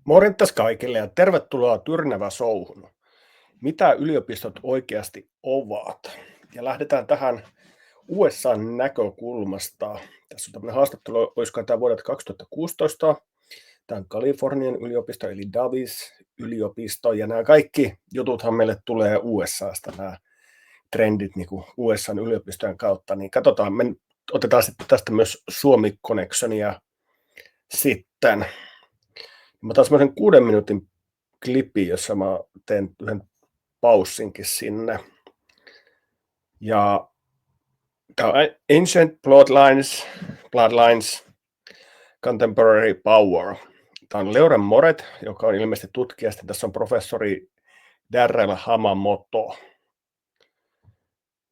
Morjens kaikille ja tervetuloa Tyrnävä Showhun. Mitä yliopistot oikeasti ovat? Ja lähdetään tähän USA:n näkökulmasta. Tässä on tämmöinen haastattelu, olisiko tämä vuodelta 2016. Tämä on Kalifornian yliopisto eli Davis yliopisto ja nämä kaikki jututhan meille tulee USAsta, nämä trendit niin kuin USA:n yliopistojen kautta. Niin katsotaan, me otetaan sitten tästä myös Suomi-connectionia sitten. Mä otan semmoisen 6 minuutin klipin, jossa mä teen yhden paussinkin sinne. Ja tämä on Ancient Bloodlines, Contemporary Power. Tämä on Leuren Moret, joka on ilmeisesti tutkija. Sitten tässä on professori Darrell Hamamoto.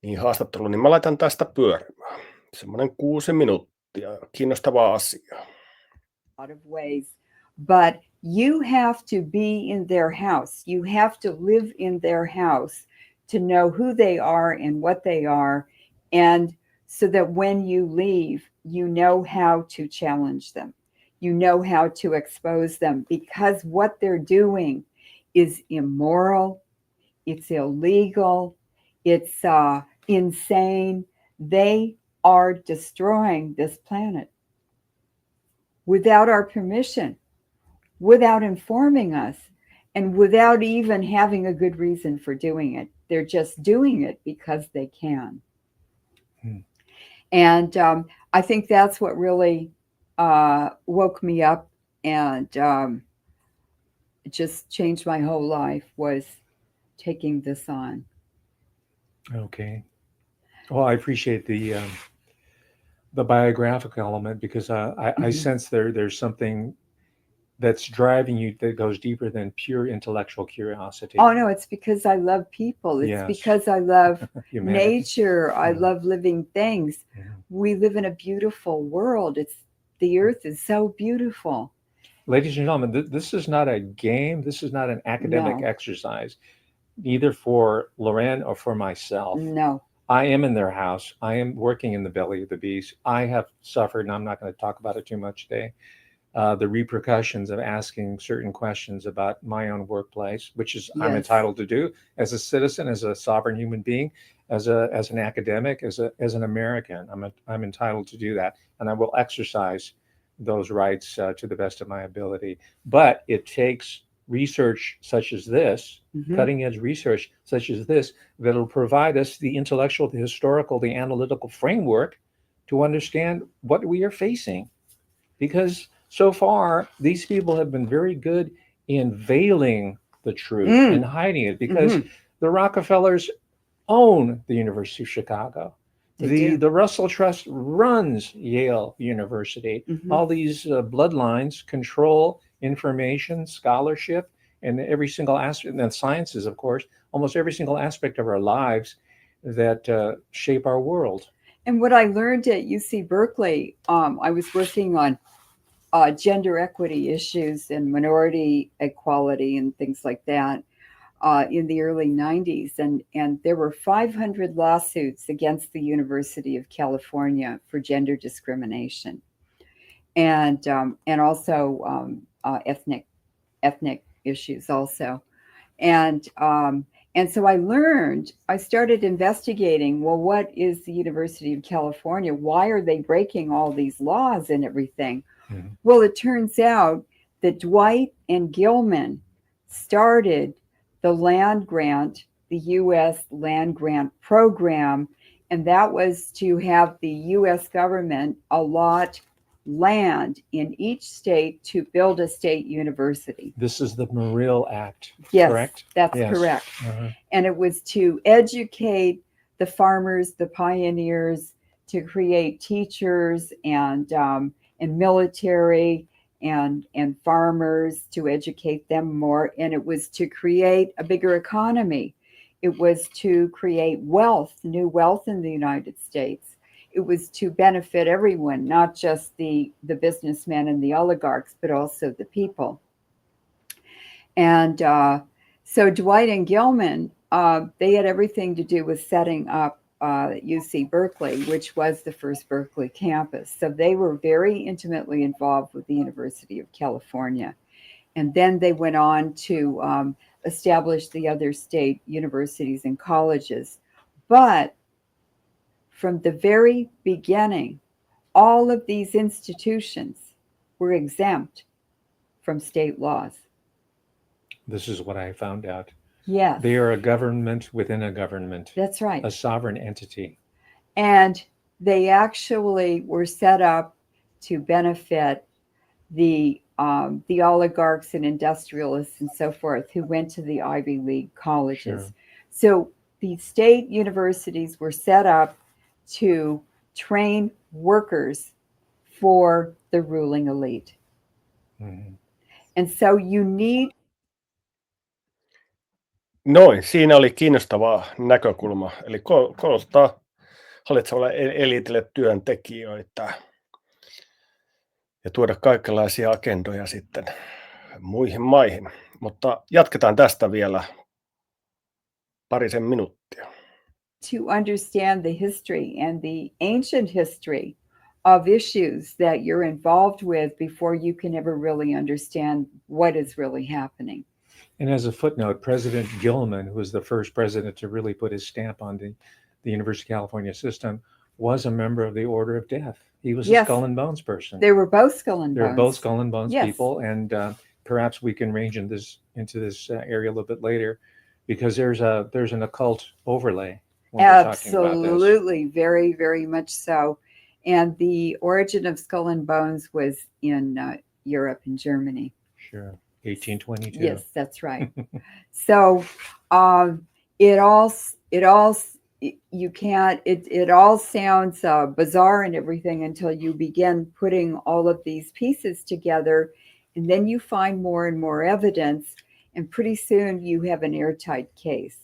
Niin haastattelu, niin mä laitan tästä pyörimään. Semmoinen 6 minuuttia. Kiinnostavaa asiaa. Lot of ways, but you have to be in their house. You have to live in their house to know who they are and what they are, and so that when you leave, you know how to challenge them. You know how to expose them, because what they're doing is immoral, it's illegal, it's insane. They are destroying this planet without our permission, without informing us, and without even having a good reason for doing it. They're just doing it because they can. And I think that's what really woke me up and just changed my whole life, was taking this on. Okay. Well, I appreciate the biographical element, because I sense there's something that's driving you that goes deeper than pure intellectual curiosity. Oh no, it's because I love people. It's because I love nature. I love living things. We live in a beautiful world. The earth is so beautiful. Ladies and gentlemen, this is not a game. This is not an academic exercise, neither for Leuren or for myself. No. I am in their house. I am working in the belly of the beast. I have suffered, and I'm not going to talk about it too much today, the repercussions of asking certain questions about my own workplace, which is I'm entitled to do as a citizen, as a sovereign human being, as an academic, as an American. I'm entitled to do that, and I will exercise those rights to the best of my ability. But it takes research such as this, cutting edge research such as this, that'll provide us the intellectual, the historical, the analytical framework to understand what we are facing. Because so far, these people have been very good in veiling the truth and hiding it, because the Rockefellers own the University of Chicago. The Russell Trust runs Yale University. All these bloodlines control information, scholarship, and every single aspect, and sciences, of course, almost every single aspect of our lives that shape our world. And what I learned at UC Berkeley, I was working on gender equity issues and minority equality and things like that in the early 90s. And there were 500 lawsuits against the University of California for gender discrimination, and also ethnic issues also. And so I started investigating, well, what is the University of California? Why are they breaking all these laws and everything? Well, it turns out that Dwight and Gilman started the land grant, the U.S. land grant program, and that was to have the U.S. government allot land in each state to build a state university. This is the Morrill Act, correct? That's correct. And it was to educate the farmers, the pioneers, to create teachers and military and farmers, to educate them more. And it was to create a bigger economy. It was to create wealth, new wealth in the United States. It was to benefit everyone, not just the businessmen and the oligarchs, but also the people. And so Dwight and Gilman, they had everything to do with setting up UC Berkeley, which was the first Berkeley campus. So they were very intimately involved with the University of California. And then they went on to establish the other state universities and colleges. But from the very beginning, all of these institutions were exempt from state laws. This is what I found out. Yes. They are a government within a government. That's right. A sovereign entity. And they actually were set up to benefit the oligarchs and industrialists and so forth who went to the Ivy League colleges. Sure. So the state universities were set up to train workers for the ruling elite. Mm-hmm. And so you need... Noin, siinä oli kiinnostava näkökulma. Eli kouluttaa hallitsevalle eliitille työntekijöitä ja tuoda kaikenlaisia agendoja sitten muihin maihin. Mutta jatketaan tästä vielä parisen minuuttia. To understand the history and the ancient history of issues that you're involved with before you can ever really understand what is really happening. And as a footnote, President Gilman, who was the first president to really put his stamp on the University of California system, was a member of the Order of Death. He was a Skull and Bones person. They were both Skull and Bones. They were both Skull and Bones people, and perhaps we can range into this area a little bit later, because there's an occult overlay. Absolutely, very, very much so. And the origin of Skull and Bones was in Europe and Germany. Sure, 1822. Yes, that's right. So it all sounds bizarre and everything until you begin putting all of these pieces together, and then you find more and more evidence, and pretty soon you have an airtight case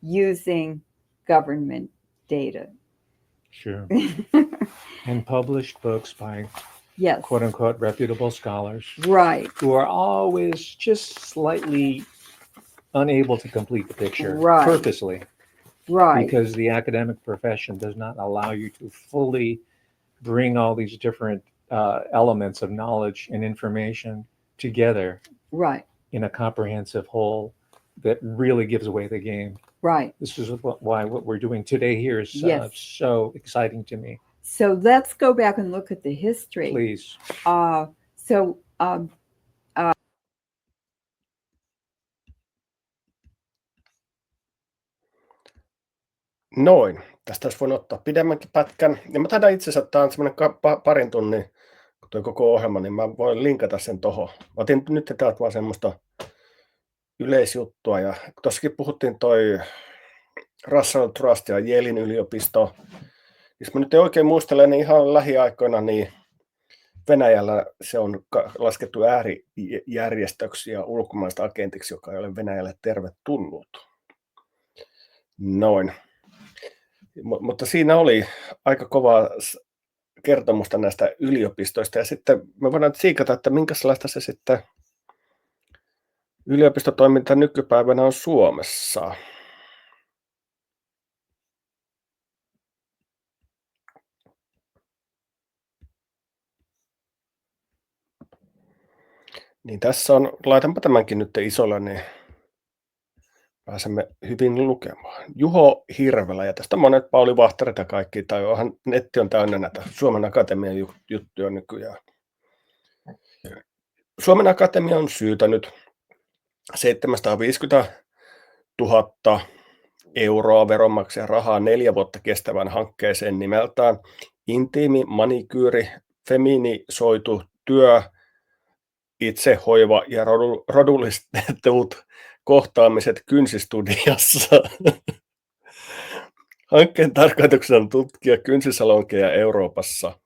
using government data. Sure. And published books by quote unquote reputable scholars. Right. Who are always just slightly unable to complete the picture. Right. Purposely. Right. Because the academic profession does not allow you to fully bring all these different elements of knowledge and information together. Right. In a comprehensive whole that really gives away the game. Right. This is why what we're doing today here is so exciting to me. So let's go back and look at the history. Please. Noin. Tästä olisi voinut ottaa pidemmänkin pätkän. Ja mä taidan itse asiassa, tämä on semmoinen parin tunnin tuo koko ohjelma, niin mä voin linkata sen tuohon. Mä otin nyt täältä vaan semmoista yleisjuttua. Ja tuossakin puhuttiin toi Russell Trust ja Yalein yliopisto. Jos mä nyt en oikein muistele, niin ihan lähiaikoina niin Venäjällä se on laskettu äärijärjestöksi ja ulkomaista agentiksi, joka ei ole Venäjälle tervetullut. Noin. Mutta siinä oli aika kovaa kertomusta näistä yliopistoista. Ja sitten me voidaan siikata, että minkälaista se sitten yliopistotoiminta nykypäivänä on Suomessa. Niin tässä on, laitanpa tämänkin nyt isolla, niin pääsemme hyvin lukemaan. Juho Hirvelä, ja tästä monet Pauli Vahtaret ja kaikki, tai onhan netti on täynnä näitä Suomen Akatemian juttuja nykyään. Suomen Akatemia on syytänyt 750 000 euroa veronmaksajan rahaa 4 vuotta kestävän hankkeeseen nimeltään Intiimi manikyyri, feminisoitu työ, itsehoiva ja rodullistetut kohtaamiset kynsistudiossa. Hankkeen tarkoituksena on tutkia kynsisalonkeja Euroopassa.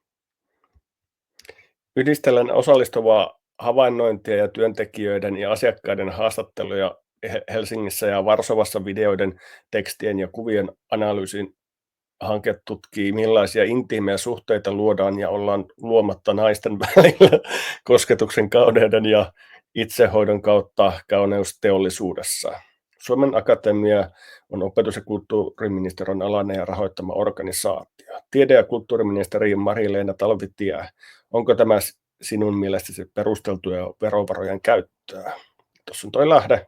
Yhdistellen osallistuvaa havainnointia ja työntekijöiden ja asiakkaiden haastatteluja Helsingissä ja Varsovassa videoiden, tekstien ja kuvien analyysin hanke tutkii, millaisia intiimejä suhteita luodaan ja ollaan luomatta naisten välillä kosketuksen, kauneuden ja itsehoidon kautta kauneusteollisuudessa. Suomen Akatemia on opetus- ja kulttuuriministeriön alainen ja rahoittama organisaatio. Tiede- ja kulttuuriministeri Mari-Leena Talvitie, onko tämä sinun mielestäsi perusteltuja verovarojen käyttöä? Tuossa on toi lähde.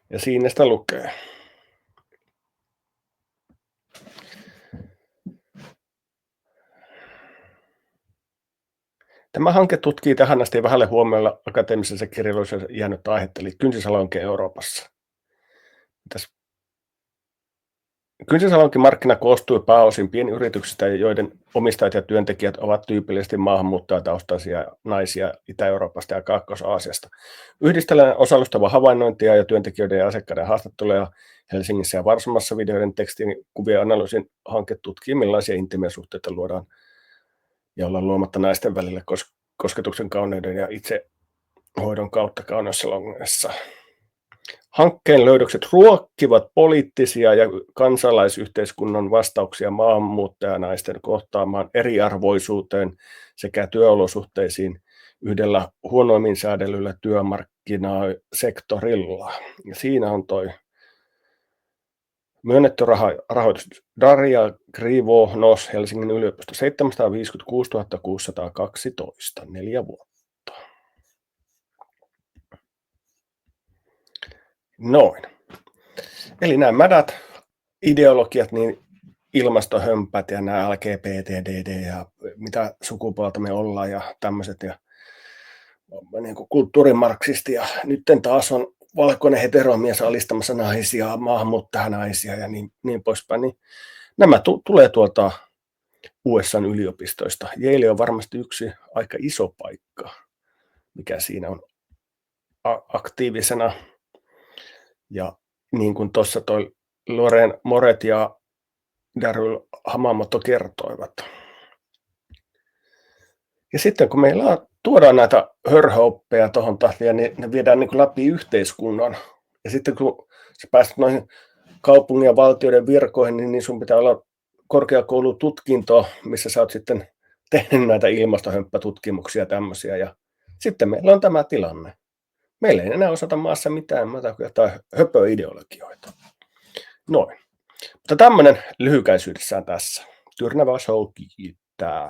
Ja siinä sitä lukee. Tämä hanke tutkii tähän asti vähälle huomiolla akateemisessa kirjallisuudessa jäänyt aihetta, eli kynsisalonki Euroopassa. Kynsisalonkin markkina koostuu pääosin pienyrityksistä, joiden omistajat ja työntekijät ovat tyypillisesti maahanmuuttajataustaisia naisia Itä-Euroopasta ja Kaakkois-Aasiasta. Yhdistellään osallistava havainnointia ja työntekijöiden ja asiakkaiden haastatteluja Helsingissä ja Varsovassa videoiden tekstin kuvien analyysin hanke tutkii, millaisia intiimiä suhteita luodaan ja ollaan luomatta naisten välillä kosketuksen kauneuden ja itsehoidon kautta kauneussalongeissa. Hankkeen löydökset ruokkivat poliittisia ja kansalaisyhteiskunnan vastauksia maahanmuuttajanaisten kohtaamaan eriarvoisuuteen sekä työolosuhteisiin yhdellä huonoimmin säädellyllä työmarkkinasektorilla. Ja siinä on toi myönnetty rahoitus Darrell Grivo Nos Helsingin yliopisto 756 612, 4 vuotta. Noin. Eli nämä mädät ideologiat, niin ilmastohömpät ja nämä LGBTD ja mitä sukupuolta me ollaan ja tämmöiset ja niin kuin kulttuurimarksisti ja nyt taas on valkoinen heteromies alistamassa naisia, maahanmuuttajanaisia ja niin poispäin. Niin nämä tulee tuolta USA:n yliopistoista. Yale on varmasti yksi aika iso paikka, mikä siinä on aktiivisena. Ja niin kuin tuossa toi Leuren, Moret ja Darrell Hamamoto kertoivat. Ja sitten kun meillä tuodaan näitä hörhöoppeja tuohon tahtiin, niin ne viedään niin kuin läpi yhteiskunnan. Ja sitten kun sä pääset noihin kaupungin ja valtioiden virkoihin, niin sun pitää olla korkeakoulututkinto, missä sä oot sitten tehnyt näitä ilmastohömppätutkimuksia ja tämmöisiä. Ja sitten meillä on tämä tilanne. Meillä ei enää osata maassa mitään muuta kuin jotain höpöideologioita. Noin. Mutta tämmöinen lyhykäisyydessään tässä. Tyrnävä Show kiittää.